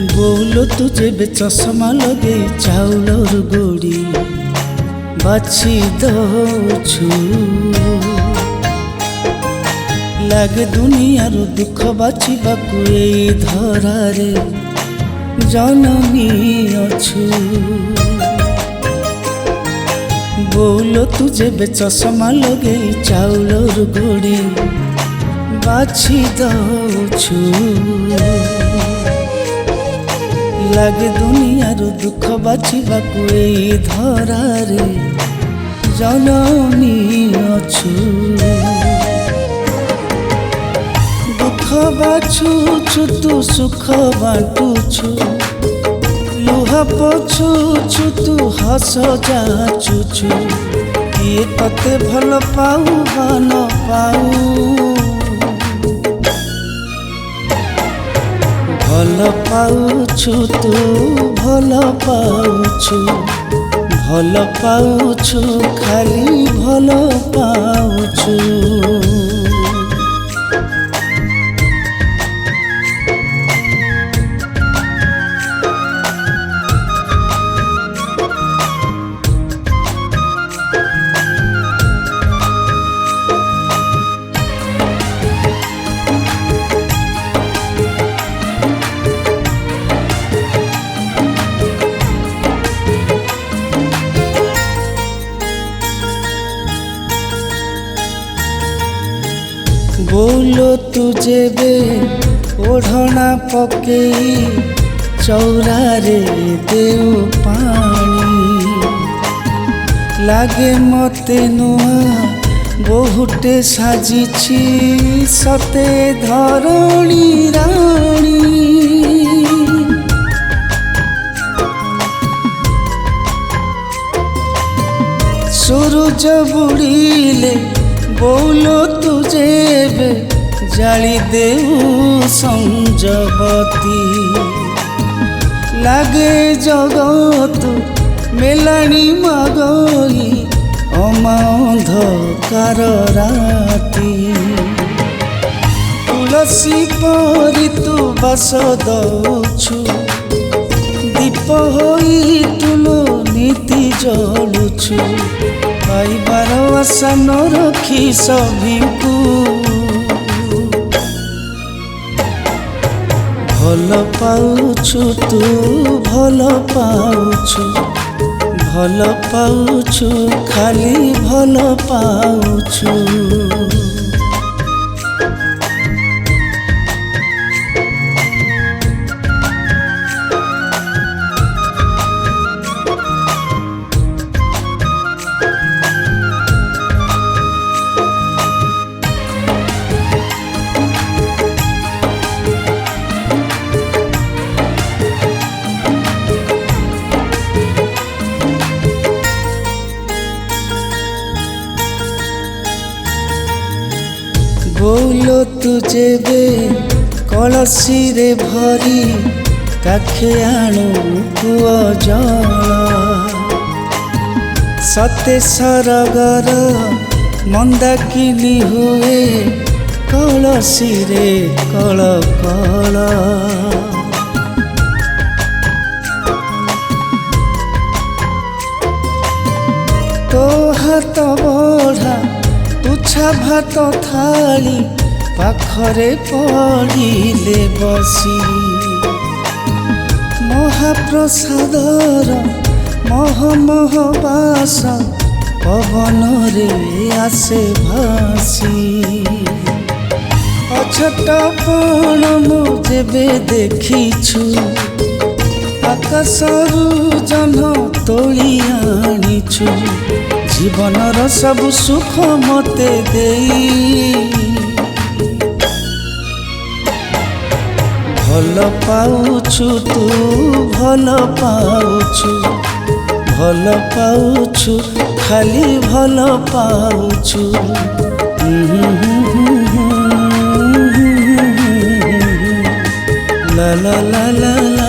बोलो तू जेबे चश्मा लगे चाउलर गोड़ी बाछी दौछु लागे दुनियार दुख बाछिबाकू एई धरारे जननी अछु। बोलो तू जेबे चश्मा लगे चाउलर गोड़ी बाछी दौछु लागे दुनियार दुख बाछिबाकू एई धरारे जननी अछु। दुख बाछुछु तू सुख बाटुछु लुहा पोछुछु तू हस जाचुछु किए तते भल पाऊ बा न पाऊ भल पाउछु तू भल पाउछु खाली भल पाउछु। बोलो तू जेबे ओढ़ना पकेई चौरारे देउ पानी लागे मते नुआ बहुटे साजिछि सते धरणी राणी। सूरज बुड़ीले बोलो तू जेबे जाली देऊ संजबती लागे जगत मेलाणी मगई अमांधकार राती। तुलसी परी तू बस दौछु दीप होई तुलो नीति जलुछु पाइबार आशा न रखी सभिଙ୍କୁ भल पाउछु तू भल पाउछु खाली भल पाउछु। बोलो तू जेबे कलसी रे भरी काखे आणु कुआ जल सते सरगर मंदाकिनी हुए कलसी रे कल कल। तो हाथ बढ़ा तुछा भात थाली पाखरे पड़िले बसी महाप्रसादर मह मह बास पवन रे आसे भासी। अछट पण मु जेबे देखिछु आकाशरू जन तोली आनिछु जीवनर सब सुख मते देई भल पाउछु तू भल पाउछु खाली भल पाउछु। ला ला ला ला